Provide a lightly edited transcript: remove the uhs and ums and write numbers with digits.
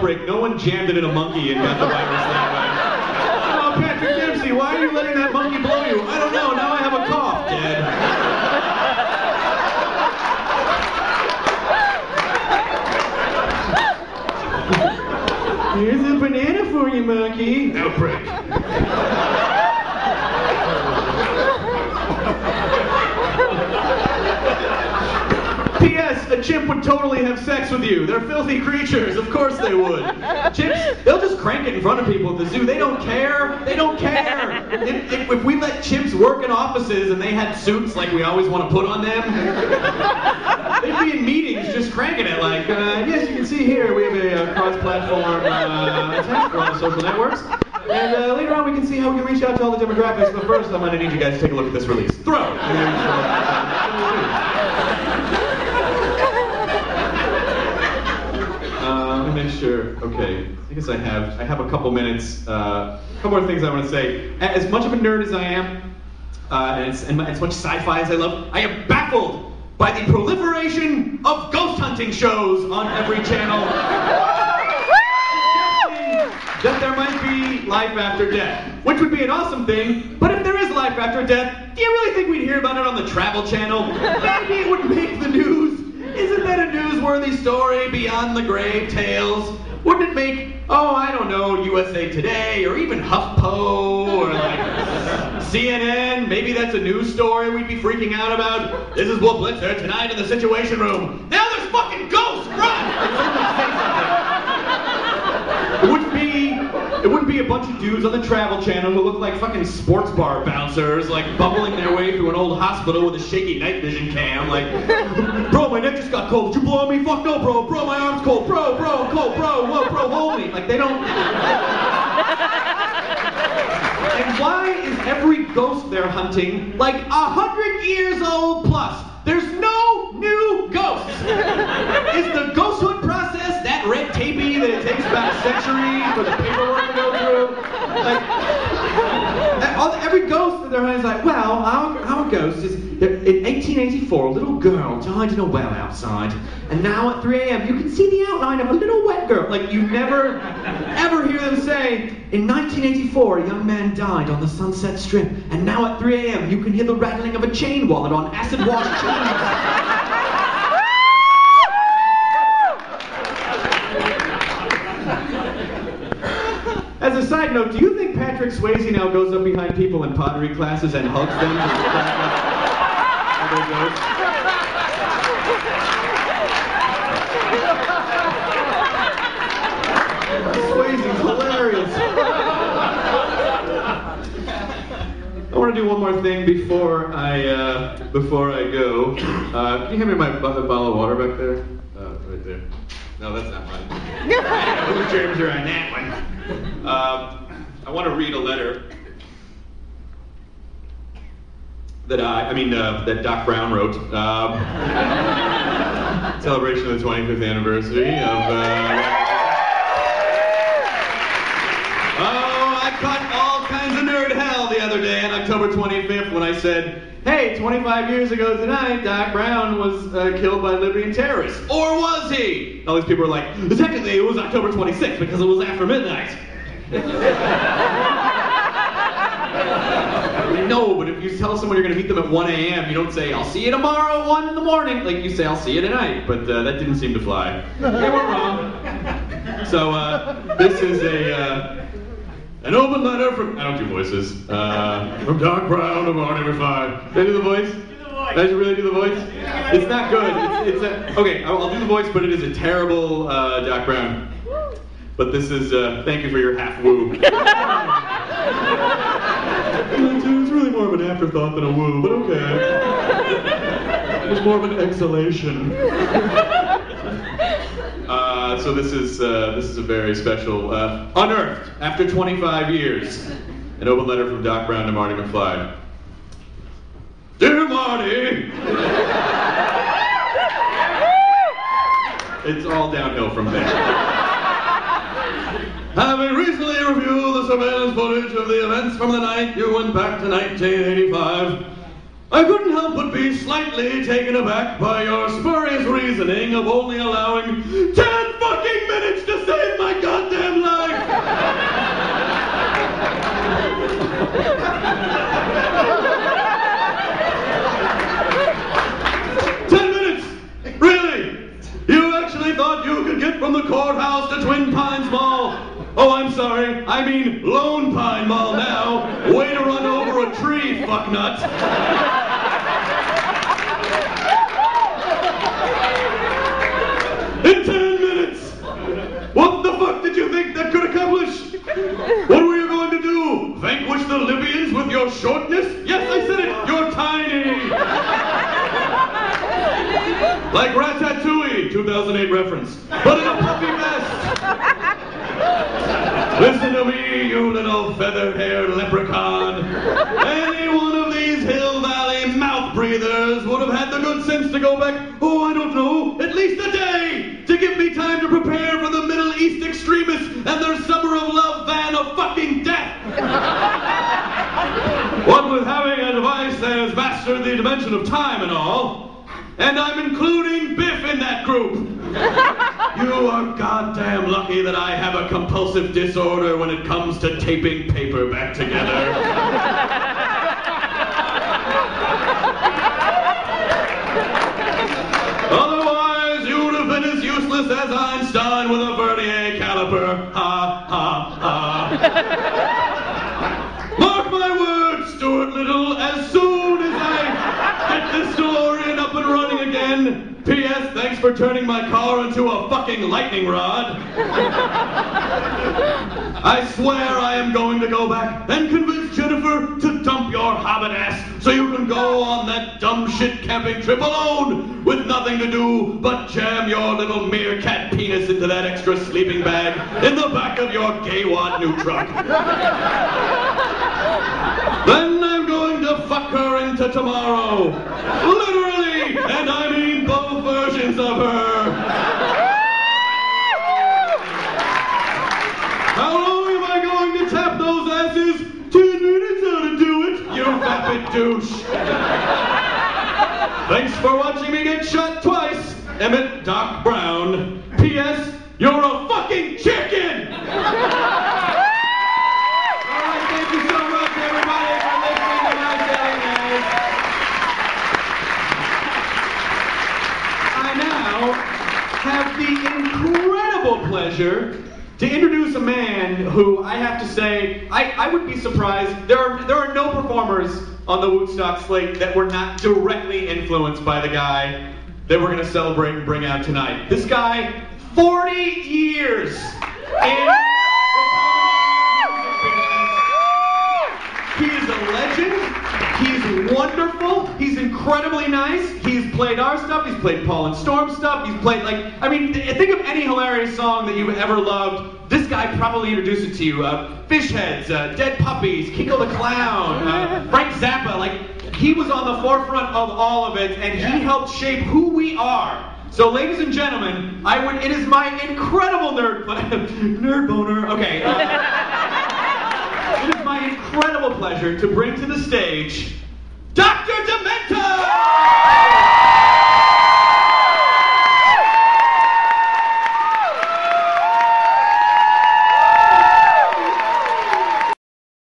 outbreak, no one jammed it in a monkey and got the virus that way. Oh, Patrick Dempsey, why are you letting that monkey blow you? I don't know, now I have a cough, Dad. Here's a banana for you, monkey. Outbreak. P.S. A chimp would totally have sex with you. They're filthy creatures. Of course they would. Chimps, they'll just crank it in front of people at the zoo. They don't care. They don't care. If we let chimps work in offices and they had suits like we always want to put on them, they'd be in meetings just cranking it like, yes, you can see here we have a cross-platform attack on the social networks. And later on we can see how we can reach out to all the demographics. But first, I'm going to need you guys to take a look at this release. Throw! Let me make sure. Okay, I guess I have a couple minutes. A couple more things I want to say. As much of a nerd as I am, and as much sci-fi as I love, I am baffled by the proliferation of ghost hunting shows on every channel. That there might be life after death, which would be an awesome thing, but if there is life after death, do you really think we'd hear about it on the Travel Channel? Maybe it would make the news. Isn't that a newsworthy story beyond the grave tales? Wouldn't it make, oh, I don't know, USA Today, or even HuffPo, or like CNN? Maybe that's a news story we'd be freaking out about. This is Will Blitzer tonight in the Situation Room. Now there's fucking ghosts, run! It wouldn't be a bunch of dudes on the Travel Channel who look like fucking sports bar bouncers, like bubbling their way through an old hospital with a shaky night vision cam, like, bro, my neck just got cold, did you blow on me? Fuck no, bro, my arm's cold, bro, I'm cold, bro, whoa, bro, hold me. Like, they don't... And why is every ghost they're hunting like 100 years old plus? There's no new ghosts. Is the ghosthood process that red tapey that it takes about a century for the paperwork to go through? Like, every ghost that they're hunting is like, well, our ghost is, in 1884, a little girl died in a well outside, and now at 3 a.m. you can see the outline of a little wet girl. Like, you never, ever hear them say, in 1984, a young man died on the Sunset Strip, and now at 3 a.m. you can hear the rattling of a chain wallet on acid-wash chains. As a side note, do you think Patrick Swayze now goes up behind people in pottery classes and hugs them to crack up their ghosts? Swayze's hilarious. I want to do one more thing before I go. Can you hand me my bottle of water back there? Right there. No, that's not mine. Whose germs are on that one? I want to read a letter that that Doc Brown wrote. Celebration of the 25th anniversary of. I caught all kinds of nerd hell the other day on October 25th when I said, hey, 25 years ago tonight, Doc Brown was killed by Libyan terrorists. Or was he? All these people were like, technically it was October 26th because it was after midnight. No, but if you tell someone you're going to meet them at 1 a.m., you don't say, I'll see you tomorrow at 1 in the morning. Like, you say, I'll see you tonight. But that didn't seem to fly. They were wrong. So, this is an open letter from, I don't do voices, from Doc Brown of Bar Number 5. Did I do the voice? Did I really do the voice? It's not good. Okay, I'll do the voice, but it is a terrible Doc Brown. But this is, thank you for your half woo. It's really more of an afterthought than a woo, but okay. It was more of an exhalation. So this is a very special, unearthed after 25 years, an open letter from Doc Brown to Marty McFly. Dear Marty! It's all downhill from there. Having recently reviewed the surveillance footage of the events from the night you went back to 1985, I couldn't help but be slightly taken aback by your spurious reasoning of only allowing 10 fucking minutes to save my Pines Mall. Oh, I'm sorry. I mean Lone Pine Mall now. Way to run over a tree, fucknut. In 10 minutes! What the fuck did you think that could accomplish? What were you going to do? Vanquish the Libyans with your shortness? Yes, I said it! You're tiny! Like Ratatouille, 2008 reference. But in a puffy vest! Listen to me, you little feather-haired leprechaun. Any one of these Hill Valley mouth breathers would have had the good sense to go back, oh, I don't know, at least a day, to give me time to prepare for the Middle East extremists and their summer of love van of fucking death. What with having a device that has mastered the dimension of time and all, and I'm including Biff in that group. You are goddamn lucky that I have a compulsive disorder when it comes to taping paper back together. Otherwise, you would have been as useless as Einstein with a Vernier caliper. Ha, ha, ha. Mark my words, Stuart Little, as soon as I get this DeLorean up and running again. P.S. Thanks for turning my car into a fucking lightning rod. I swear I am going to go back and convince Jennifer to dump your hobbit ass so you can go on that dumb shit camping trip alone with nothing to do but jam your little meerkat penis into that extra sleeping bag in the back of your gay-wad new truck. Then I'm going to fuck her into tomorrow. Literally, and I mean both versions of her. How long am I going to tap those asses? 10 minutes ought to do it, you vapid douche. Thanks for watching me get shot twice, Emmett Doc Brown. P.S. You're a fucking chicken! Alright, thank you so much, everybody, for listening to my Daily News. I now have the incredible pleasure to introduce a man who I have to say, I would be surprised. There are no performers on the w00tstock slate that were not directly influenced by the guy that we're going to celebrate and bring out tonight. This guy, 40 years in... He is a legend. He's wonderful. He's incredibly nice. He's played our stuff. He's played Paul and Storm stuff. He's played, like, I mean, think of any hilarious song that you've ever loved. This guy probably introduced it to you. Fish Heads, Dead Puppies, Kiko the Clown, Frank Zappa. Like, he was on the forefront of all of it, and he helped shape who we are. So, ladies and gentlemen, it is my incredible nerd boner. Okay. It is my incredible pleasure to bring to the stage Dr. Demento!